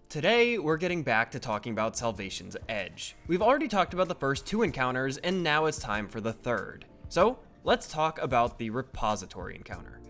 Today, we're getting back to talking about Salvation's Edge. We've already talked about the first two encounters, and now it's time for the third. So, let's talk about the repository encounter.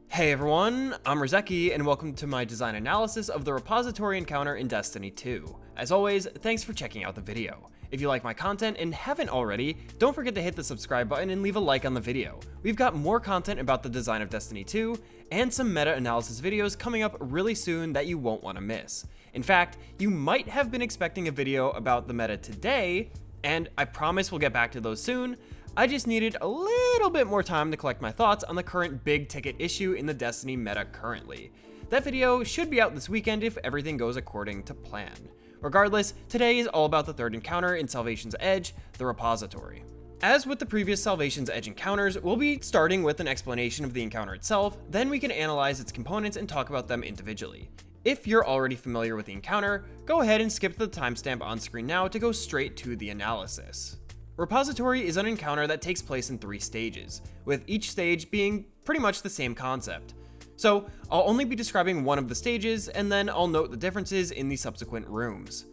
Hey everyone, I'm Rizeki, and welcome to my design analysis of the repository encounter in Destiny 2. As always, thanks for checking out the video. If you like my content and haven't already, don't forget to hit the subscribe button and leave a like on the video. We've got more content about the design of Destiny 2, and some meta-analysis videos coming up really soon that you won't want to miss. In fact, you might have been expecting a video about the meta today, and I promise we'll get back to those soon. I just needed a little bit more time to collect my thoughts on the current big ticket issue in the Destiny meta currently. That video should be out this weekend if everything goes according to plan. Regardless, today is all about the third encounter in Salvation's Edge, the repository. As with the previous Salvation's Edge encounters, we'll be starting with an explanation of the encounter itself, then we can analyze its components and talk about them individually. If you're already familiar with the encounter, go ahead and skip the timestamp on screen now to go straight to the analysis. Repository is an encounter that takes place in 3 stages, with each stage being pretty much the same concept. So, I'll only be describing one of the stages, and then I'll note the differences in the subsequent rooms.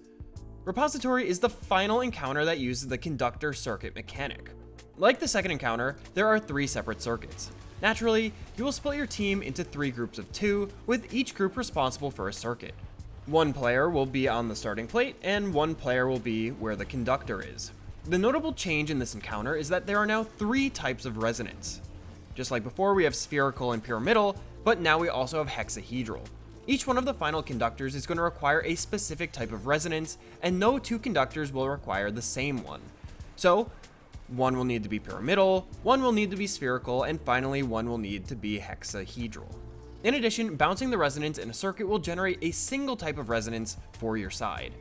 Repository is the final encounter that uses the conductor circuit mechanic. Like the second encounter, there are 3 separate circuits. Naturally, you will split your team into 3 groups of 2, with each group responsible for a circuit. One player will be on the starting plate, and one player will be where the conductor is. The notable change in this encounter is that there are now 3 types of resonance. Just like before, we have spherical and pyramidal, but now we also have hexahedral. Each one of the final conductors is going to require a specific type of resonance, and no 2 conductors will require the same one. So, one will need to be pyramidal, one will need to be spherical, and finally one will need to be hexahedral. In addition, bouncing the resonance in a circuit will generate a single type of resonance for your side.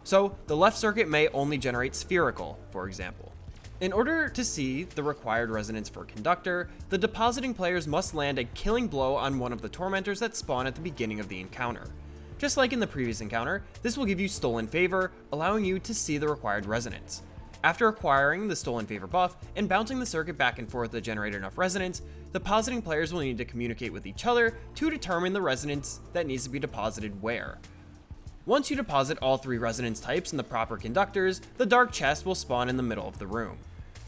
So, the left circuit may only generate spherical, for example. In order to see the required resonance for conductor, the depositing players must land a killing blow on one of the tormentors that spawn at the beginning of the encounter. Just like in the previous encounter, this will give you stolen favor, allowing you to see the required resonance. After acquiring the stolen favor buff and bouncing the circuit back and forth to generate enough resonance, depositing players will need to communicate with each other to determine the resonance that needs to be deposited where. Once you deposit all 3 resonance types in the proper conductors, the dark chest will spawn in the middle of the room.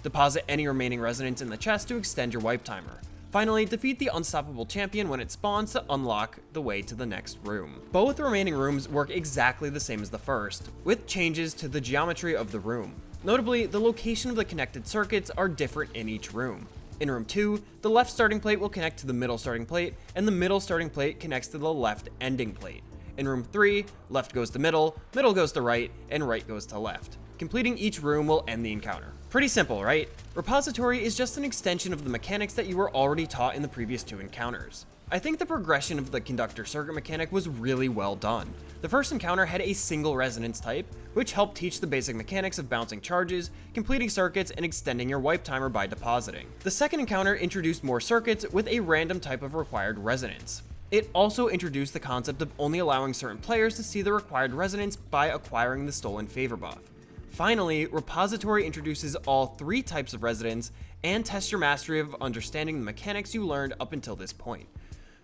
Deposit any remaining resonance in the chest to extend your wipe timer. Finally, defeat the unstoppable champion when it spawns to unlock the way to the next room. Both remaining rooms work exactly the same as the first, with changes to the geometry of the room. Notably, the location of the connected circuits are different in each room. In room 2, the left starting plate will connect to the middle starting plate, and the middle starting plate connects to the left ending plate. In room 3, left goes to middle goes to right, and right goes to left. Completing each room will end the encounter. Pretty simple, right? Repository is just an extension of the mechanics that you were already taught in the previous 2 encounters. I think the progression of the conductor circuit mechanic was really well done. The first encounter had a single resonance type, which helped teach the basic mechanics of bouncing charges, completing circuits, and extending your wipe timer by depositing. The second encounter introduced more circuits with a random type of required resonance. It also introduced the concept of only allowing certain players to see the required resonance by acquiring the stolen favor buff. Finally, Repository introduces all 3 types of resonance and tests your mastery of understanding the mechanics you learned up until this point.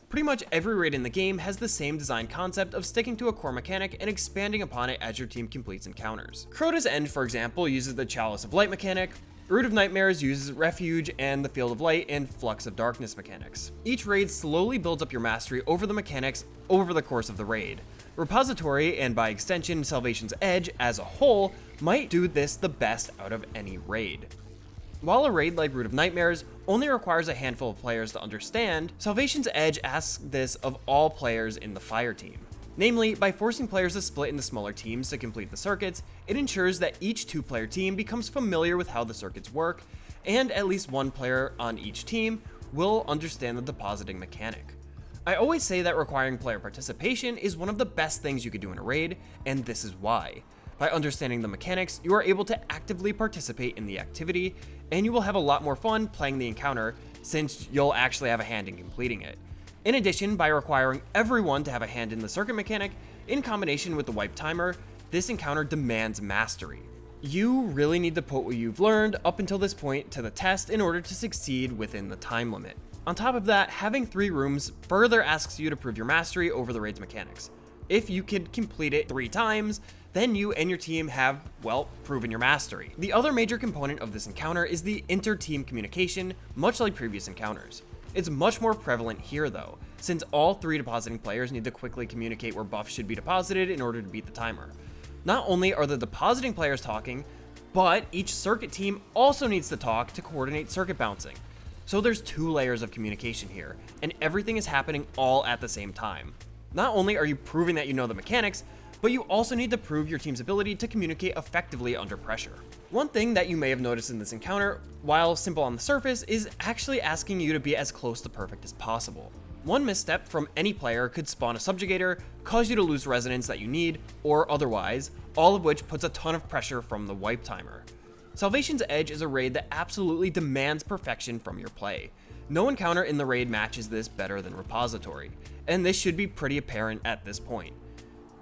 Pretty much every raid in the game has the same design concept of sticking to a core mechanic and expanding upon it as your team completes encounters. Crota's End, for example, uses the Chalice of Light mechanic. Root of Nightmares uses Refuge and the Field of Light and Flux of Darkness mechanics. Each raid slowly builds up your mastery over the mechanics over the course of the raid. Repository, and by extension Salvation's Edge as a whole, might do this the best out of any raid. While a raid like Root of Nightmares only requires a handful of players to understand, Salvation's Edge asks this of all players in the fire team. Namely, by forcing players to split into smaller teams to complete the circuits, it ensures that each 2-player team becomes familiar with how the circuits work, and at least one player on each team will understand the depositing mechanic. I always say that requiring player participation is one of the best things you could do in a raid, and this is why. By understanding the mechanics, you are able to actively participate in the activity, and you will have a lot more fun playing the encounter since you'll actually have a hand in completing it. In addition, by requiring everyone to have a hand in the circuit mechanic, in combination with the wipe timer, this encounter demands mastery. You really need to put what you've learned up until this point to the test in order to succeed within the time limit. On top of that, having 3 rooms further asks you to prove your mastery over the raid's mechanics. If you could complete it 3 times, then you and your team have, well, proven your mastery. The other major component of this encounter is the inter-team communication, much like previous encounters. It's much more prevalent here though, since all 3 depositing players need to quickly communicate where buffs should be deposited in order to beat the timer. Not only are the depositing players talking, but each circuit team also needs to talk to coordinate circuit bouncing. So there's 2 layers of communication here, and everything is happening all at the same time. Not only are you proving that you know the mechanics, but you also need to prove your team's ability to communicate effectively under pressure. One thing that you may have noticed in this encounter, while simple on the surface, is actually asking you to be as close to perfect as possible. One misstep from any player could spawn a subjugator, cause you to lose resonance that you need, or otherwise, all of which puts a ton of pressure from the wipe timer. Salvation's Edge is a raid that absolutely demands perfection from your play. No encounter in the raid matches this better than Repository, and this should be pretty apparent at this point.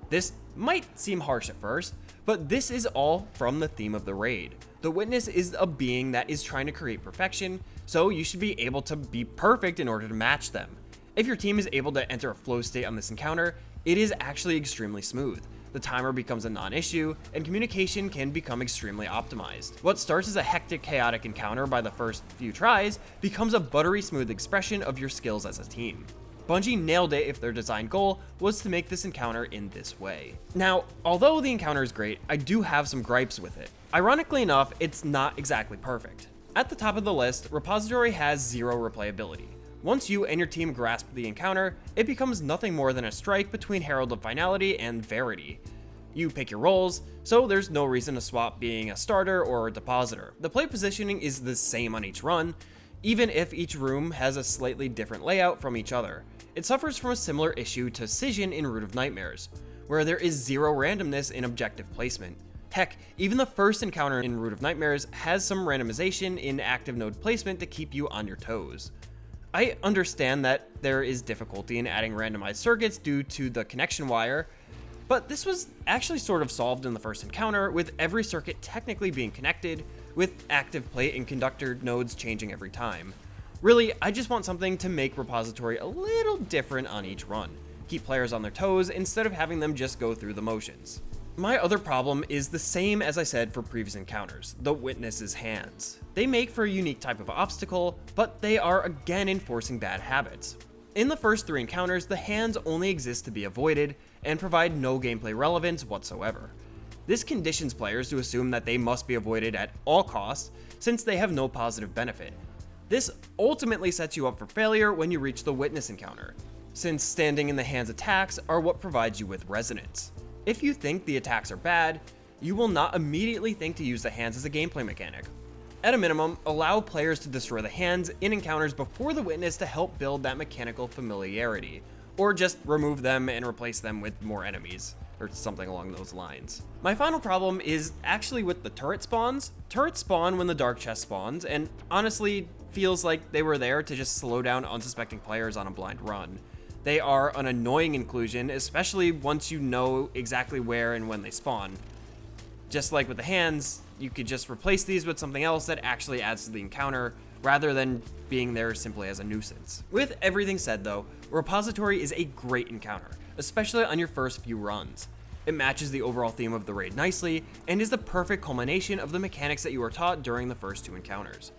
This might seem harsh at first, but this is all from the theme of the raid. The Witness is a being that is trying to create perfection, so you should be able to be perfect in order to match them. If your team is able to enter a flow state on this encounter, it is actually extremely smooth. The timer becomes a non-issue, and communication can become extremely optimized. What starts as a hectic, chaotic encounter by the first few tries becomes a buttery smooth expression of your skills as a team. Bungie nailed it if their design goal was to make this encounter in this way. Now, although the encounter is great, I do have some gripes with it. Ironically enough, it's not exactly perfect. At the top of the list, Repository has 0 replayability. Once you and your team grasp the encounter, it becomes nothing more than a strike between Herald of Finality and Verity. You pick your roles, so there's no reason to swap being a starter or a depositor. The play positioning is the same on each run, even if each room has a slightly different layout from each other. It suffers from a similar issue to Scission in Root of Nightmares, where there is 0 randomness in objective placement. Heck, even the first encounter in Root of Nightmares has some randomization in active node placement to keep you on your toes. I understand that there is difficulty in adding randomized circuits due to the connection wire, but this was actually sort of solved in the first encounter, with every circuit technically being connected, with active plate and conductor nodes changing every time. Really, I just want something to make Repository a little different on each run, keep players on their toes instead of having them just go through the motions. My other problem is the same as I said for previous encounters, the Witness's hands. They make for a unique type of obstacle, but they are again enforcing bad habits. In the first 3 encounters, the hands only exist to be avoided and provide no gameplay relevance whatsoever. This conditions players to assume that they must be avoided at all costs since they have no positive benefit. This ultimately sets you up for failure when you reach the Witness encounter, since standing in the hands attacks are what provides you with resonance. If you think the attacks are bad, you will not immediately think to use the hands as a gameplay mechanic. At a minimum, allow players to destroy the hands in encounters before the Witness to help build that mechanical familiarity, or just remove them and replace them with more enemies, or something along those lines. My final problem is actually with the turret spawns. Turrets spawn when the dark chest spawns, and honestly feels like they were there to just slow down unsuspecting players on a blind run. They are an annoying inclusion, especially once you know exactly where and when they spawn. Just like with the hands, you could just replace these with something else that actually adds to the encounter, rather than being there simply as a nuisance. With everything said though, Repository is a great encounter, especially on your first few runs. It matches the overall theme of the raid nicely, and is the perfect culmination of the mechanics that you were taught during the first 2 encounters.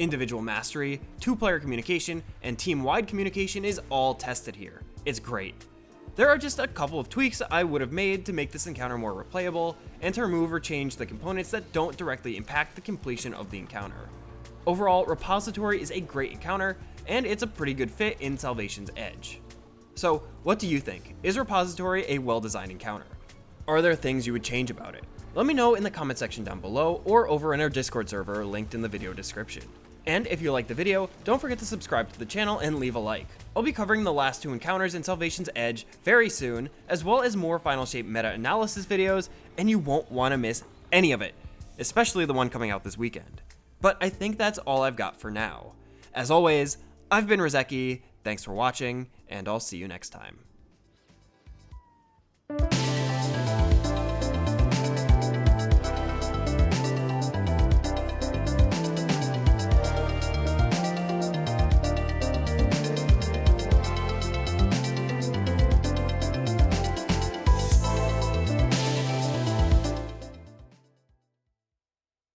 Individual mastery, 2-player communication, and team-wide communication is all tested here. It's great. There are just a couple of tweaks I would have made to make this encounter more replayable, and to remove or change the components that don't directly impact the completion of the encounter. Overall, Repository is a great encounter, and it's a pretty good fit in Salvation's Edge. So, what do you think? Is Repository a well-designed encounter? Are there things you would change about it? Let me know in the comment section down below, or over in our Discord server linked in the video description. And if you liked the video, don't forget to subscribe to the channel and leave a like. I'll be covering the last 2 encounters in Salvation's Edge very soon, as well as more Final Shape meta-analysis videos, and you won't want to miss any of it, especially the one coming out this weekend. But I think that's all I've got for now. As always, I've been Rizeki, thanks for watching, and I'll see you next time.